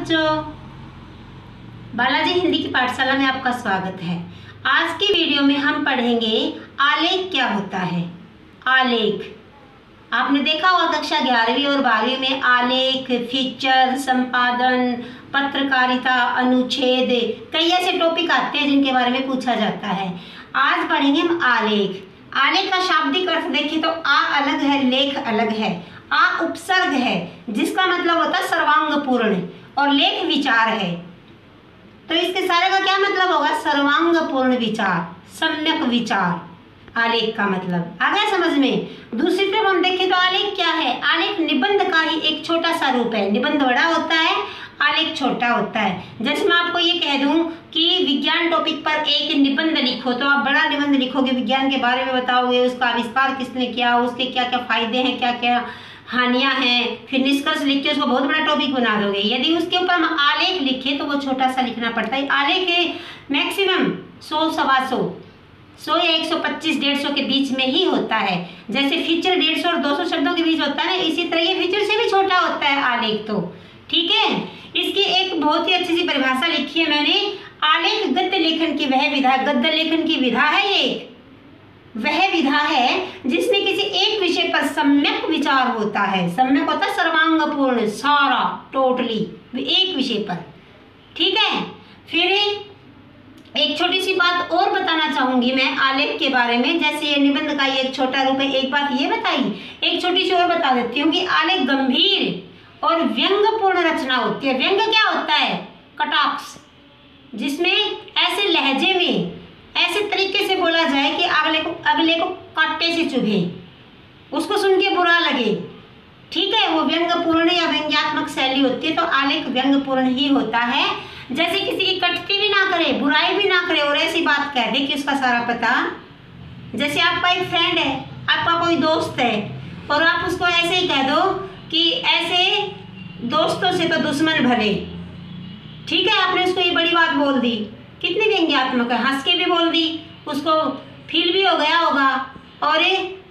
बच्चों, बालाजी हिंदी की पाठशाला में आपका स्वागत है। आज की वीडियो में हम पढ़ेंगे आलेख क्या होता है। आलेख आपने देखा होगा कक्षा 11वीं और 12वीं में आलेख, फीचर, संपादन, पत्रकारिता, अनुच्छेद, कई ऐसे टॉपिक आते हैं जिनके बारे में पूछा जाता है। आज पढ़ेंगे हम आलेख। आलेख का शाब्दिक अर्थ देखें तो आ अलग है, लेख अलग है। आ उपसर्ग है जिसका मतलब होता है सर्वांग पूर्ण, और लेख विचार है। तो इसके सारे का क्या मतलब होगा? सर्वांग पूर्ण विचार, सम्यक विचार। आलेख का मतलब आ गया समझ में। दूसरी तरफ हम देखें तो आलेख क्या है? आलेख निबंध का ही एक छोटा सा रूप है। निबंध बड़ा होता है, आलेख छोटा होता है। जैसे मैं आपको ये कह दूं कि विज्ञान टॉपिक पर एक निबंध लिखो, तो आप बड़ा निबंध लिखोगे, विज्ञान के बारे में बताओगे, उसका आविष्कार किसने किया, उसके क्या क्या फायदे हैं, क्या क्या हानियां हैं, फिर निष्कर्ष लिख के उसको बहुत बड़ा टॉपिक बना दोगे। यदि उसके ऊपर हम आलेख लिखे तो वो छोटा सा लिखना पड़ता है। आलेख मैक्सिमम 100 सवा 100 या 125 150 के बीच में ही होता है। जैसे फीचर 150 और 200 शब्दों के बीच होता है ना, इसी तरह ये फीचर से भी छोटा होता है आलेख। तो ठीक है, इसकी एक बहुत ही अच्छी सी परिभाषा लिखी है मैंने। आलेख गद्य लेखन की वह विधा, गद्य लेखन की विधा है ये, वह विधा है जिसमें किसी एक विषय पर सम्यक विचार होता है। सम्यक होता है सर्वांग पूर्ण, सारा, टोटली, एक विषय पर। ठीक है, फिर एक छोटी सी बात और बताना चाहूंगी मैं आलेख के बारे में। जैसे ये निबंध का एक छोटा रूप है, एक बात ये बताई, एक छोटी सी और बता देती हूँ कि आलेख गंभीर और व्यंग्यपूर्ण रचना होती है। व्यंग्य क्या होता है? कटाक्ष, जिसमें ऐसे लहजे में, ऐसे तरीके से बोला जाए कि अगले को कांटे से चुभे, उसको सुन के बुरा लगे। ठीक है, वो व्यंग्यपूर्ण या व्यंग्यात्मक शैली होती है। तो आलेख व्यंग्यपूर्ण ही होता है। जैसे किसी की कटती भी ना करे, बुराई भी ना करे, और ऐसी बात कह दे कि उसका सारा पता। जैसे आपका एक फ्रेंड है, आपका कोई दोस्त है, और आप उसको ऐसे ही कह दो कि ऐसे दोस्तों से तो दुश्मन भले। ठीक है, आपने उसको ये बड़ी बात बोल दी, कितनी व्यंग्यात्मक है, हंस के भी बोल दी, उसको फील भी हो गया होगा, और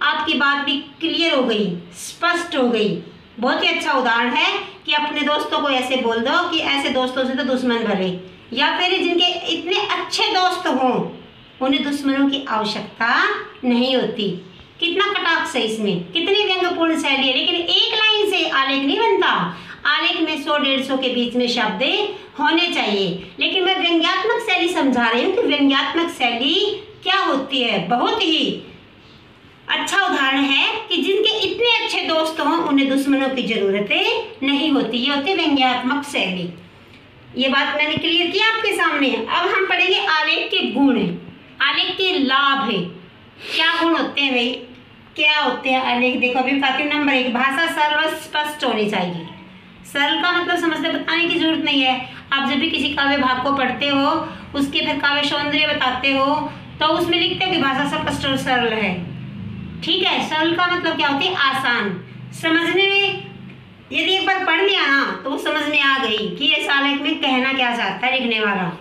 आपकी बात भी क्लियर हो गई, स्पष्ट हो गई। बहुत ही अच्छा उदाहरण है कि अपने दोस्तों को ऐसे बोल दो कि ऐसे दोस्तों से तो दुश्मन भले, या फिर जिनके इतने अच्छे दोस्त हों उन्हें दुश्मनों की आवश्यकता नहीं होती। कितना कटाक्ष है इसमें, कितनी व्यंग्यपूर्ण शैली है। लेकिन एक लाइन से आलेख नहीं बनता। आलेख में 100-150 के बीच में शब्द होने चाहिए। लेकिन मैं व्यंग्यात्मक शैली समझा रही हूँ कि व्यंग्यात्मक शैली क्या होती है। बहुत ही अच्छा उदाहरण है कि जिनके इतने अच्छे दोस्त हों उन्हें दुश्मनों की जरूरत नहीं होती। ये होती है व्यंग्यात्मक शैली। ये बात मैंने क्लियर की आपके सामने। अब हम पढ़ेंगे आलेख के गुण, आलेख के लाभ है। क्या गुण होते हैं भाई, क्या होते हैं आलेख? देखो अभी बताती हूँ। नंबर 1, भाषा सरल और स्पष्ट होनी चाहिए। सरल का मतलब समझते बताने की जरूरत नहीं है। आप जब भी किसी काव्य भाग को पढ़ते हो, उसके फिर काव्य सौंदर्य बताते हो, तो उसमें लिखते हो कि भाषा स्पष्ट और सरल है। ठीक है, सरल का मतलब क्या होती है? आसान समझने में। यदि एक बार पढ़ लिया ना तो वो समझ में आ गई कि ये आलेख में कहना क्या चाहता है लिखने वाला।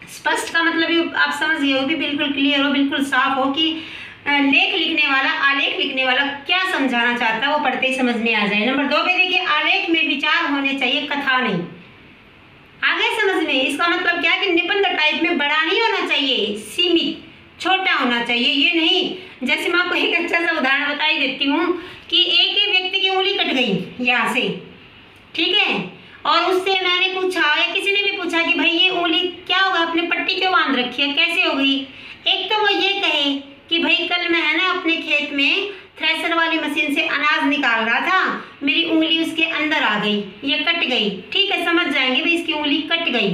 स्पष्ट का मतलब भी आप समझ गए हो, भी बिल्कुल क्लियर हो, बिल्कुल साफ हो कि लेख लिखने वाला, आलेख लिखने वाला क्या समझाना चाहता है, वो पढ़ते ही समझ में आ जाए। नंबर 2 पे देखिए, आलेख में विचार होने चाहिए, कथा नहीं। आगे समझ में, इसका मतलब क्या है कि निबंध टाइप में बड़ा नहीं होना चाहिए, सीमित, छोटा होना चाहिए। ये नहीं, जैसे मैं आपको एक अच्छा सा उदाहरण बता ही देती हूँ कि एक ही व्यक्ति की उंगली कट गई यहाँ से, ठीक है, और उससे मैंने पूछा या किसी ने भी पूछा कि भाई ये उंगली क्या होगा, आपने पट्टी क्यों बांध रखी है, कैसे हो गई? एक तो वो ये कहे कि भाई कल मैं है ना अपने खेत में थ्रेशर वाली मशीन से अनाज निकाल रहा था, मेरी उंगली उसके अंदर आ गई, ये कट गई। ठीक है, समझ जाएंगे भाई इसकी उंगली कट गई।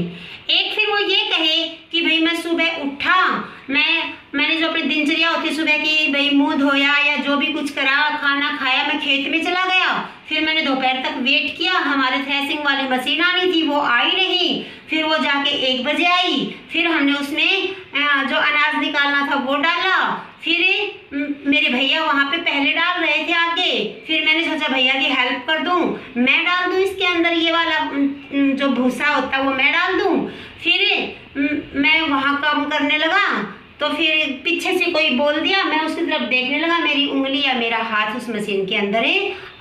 एक फिर वो ये कहे कि भाई मैं सुबह उठा, मैंने जो अपनी दिनचर्या होती है सुबह की, भाई मुंह धोया या जो भी कुछ करा, खाना खाया, मैं खेत में चला गया, फिर मैंने दोपहर तक वेट किया, हमारे थ्रेसिंग वाली मशीन आनी थी, वो आई नहीं, फिर वो जाके 1 बजे आई, फिर हमने उसमें जो अनाज निकालना था वो डाला, फिर मेरे भैया वहाँ पे पहले डाल रहे थे आगे, फिर मैंने सोचा भैया की हेल्प कर दूँ, मैं डाल दूँ इसके अंदर ये वाला जो भूसा होता है वो मैं डाल दूँ, फिर मैं वहाँ काम करने लगा, तो फिर पीछे से कोई बोल दिया, मैं उसकी तरफ देखने लगा, मेरी उंगली या मेरा हाथ उस मशीन के अंदर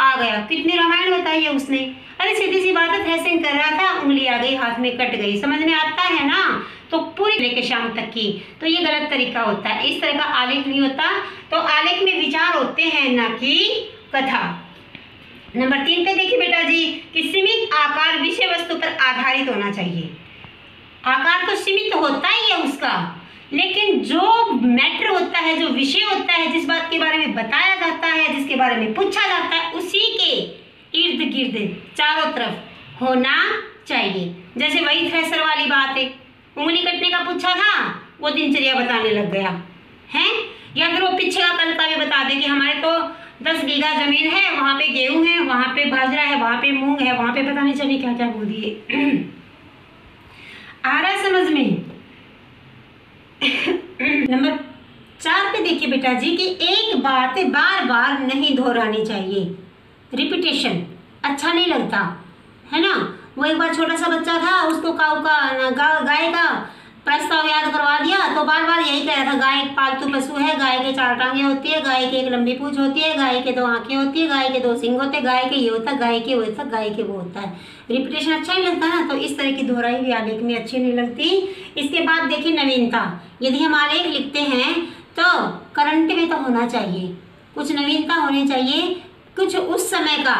आ गया। कितनी रामायण बताई है उसने। अरे सीधी सी बात है, थ्रेसिंग कर रहा था, उंगली आ गई हाथ में कट गई, समझ में आता है ना। तो पूरी लेके शाम तक की, तो ये गलत तरीका होता है, इस तरह का आलेख नहीं होता। तो आलेख में विचार होते हैं ना कि कथा। नंबर 3 पे देखिए बेटा जी कि सीमित आकार विषय वस्तु पर आधारित होना चाहिए। आकार तो सीमित होता ही है उसका, लेकिन जो मैटर होता है, जो विषय होता है, जिस बात के बारे में बताया जाता है, जिसके बारे में पूछा जाता है, उसी के इर्द गिर्द चारों तरफ होना चाहिए। जैसे वही थ्रेसर वाली बात है, उंगली कटने का पूछा था, वो दिनचर्या बताने लग गया है। या फिर वो पीछे का कल का भी बता दे कि हमारे तो 10 बीघा जमीन है, वहाँ पे गेहूं है, वहाँ पे बाजरा है, वहाँ पे मूंग है, वहाँ पे पता नहीं चली क्या क्या बोल दिए। आ रहा है समझ में। नंबर 4 पे देखिए बेटा जी कि एक बात बार बार नहीं दोहरानी चाहिए। रिपीटेशन अच्छा नहीं लगता है ना। वो एक बार छोटा सा बच्चा था, उसको गाय का प्रस्ताव याद करवा दिया, तो बार बार यही कह रहा था, गाय एक पालतू पशु है, गाय के 4 टांगे होती है, गाय की एक लंबी पूंछ होती है, गाय के 2 आंखें होती है, गाय के 2 सिंग होते हैं, गाय के ये होता है, गाय के वो होता है, गाय के वो होता है। रिपीटेशन अच्छा नहीं लगता ना, तो इस तरह की दोहराई भी आलेख में अच्छी नहीं लगती। इसके बाद देखिए नवीनता। यदि हम आलेख लिखते हैं तो करंट में तो होना चाहिए, कुछ नवीनता होनी चाहिए, कुछ उस समय का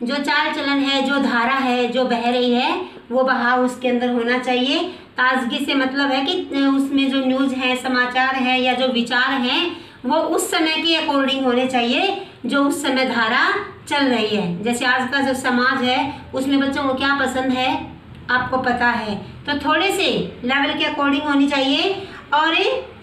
जो चाल चलन है, जो धारा है, जो बह रही है, वो बहाव उसके अंदर होना चाहिए। ताजगी से मतलब है कि उसमें जो न्यूज़ है, समाचार है, या जो विचार हैं, वो उस समय के अकॉर्डिंग होने चाहिए, जो उस समय धारा चल रही है। जैसे आज का जो समाज है, उसमें बच्चों को क्या पसंद है आपको पता है, तो थोड़े से लेवल के अकॉर्डिंग होनी चाहिए। और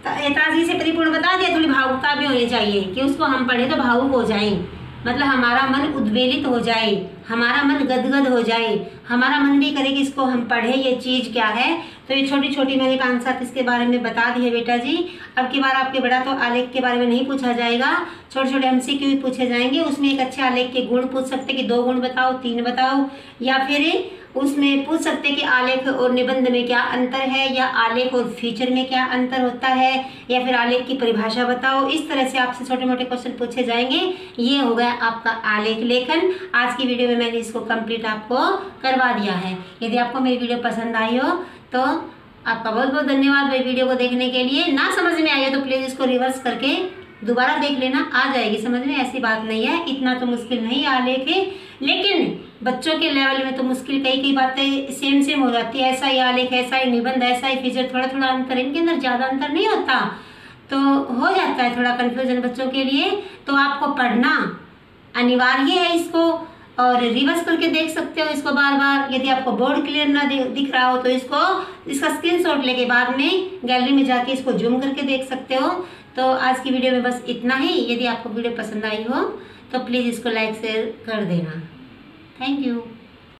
ताजगी से परिपूर्ण बता दिया, थोड़ी भावुकता भी होनी चाहिए कि उसको हम पढ़े तो भावुक हो जाएं, मतलब हमारा मन उद्वेलित हो जाए, हमारा मन गदगद हो जाए, हमारा मन भी करे कि इसको हम पढ़े, ये चीज़ क्या है। तो ये छोटी छोटी मैंने 5-7 इसके बारे में बता दी है बेटा जी। अब की बार आपके बड़ा तो आलेख के बारे में नहीं पूछा जाएगा, छोटे छोटे MCQ भी पूछे जाएंगे। उसमें एक अच्छे आलेख के गुण पूछ सकते कि 2 गुण बताओ, 3 बताओ, या फिर उसमें पूछ सकते कि आलेख और निबंध में क्या अंतर है, या आलेख और फीचर में क्या अंतर होता है, या फिर आलेख की परिभाषा बताओ। इस तरह से आपसे छोटे मोटे क्वेश्चन पूछे जाएंगे। ये हो गया आपका आलेख लेखन। आज की वीडियो में मैंने इसको कंप्लीट आपको करवा दिया है। यदि आपको मेरी वीडियो पसंद आई हो तो आपका बहुत बहुत धन्यवाद मेरी वीडियो को देखने के लिए। ना समझ में आई हो तो प्लीज़ इसको रिवर्स करके दोबारा देख लेना, आ जाएगी समझ में, ऐसी बात नहीं है। इतना तो मुश्किल नहीं आलेख है, लेकिन बच्चों के लेवल में तो मुश्किल कई बातें सेम हो जाती है। ऐसा ही आलेख, ऐसा ही निबंध, ऐसा ही फीचर, थोड़ा थोड़ा अंतर, इनके अंदर ज़्यादा अंतर नहीं होता, तो हो जाता है थोड़ा कन्फ्यूजन बच्चों के लिए। तो आपको पढ़ना अनिवार्य है इसको, और रिवर्स करके देख सकते हो इसको बार बार। यदि आपको बोर्ड क्लियर ना दिख रहा हो तो इसका स्क्रीनशॉट लेके बाद में गैलरी में जाके इसको जूम करके देख सकते हो। तो आज की वीडियो में बस इतना ही। यदि आपको वीडियो पसंद आई हो तो प्लीज़ इसको लाइक शेयर कर देना। Thank you.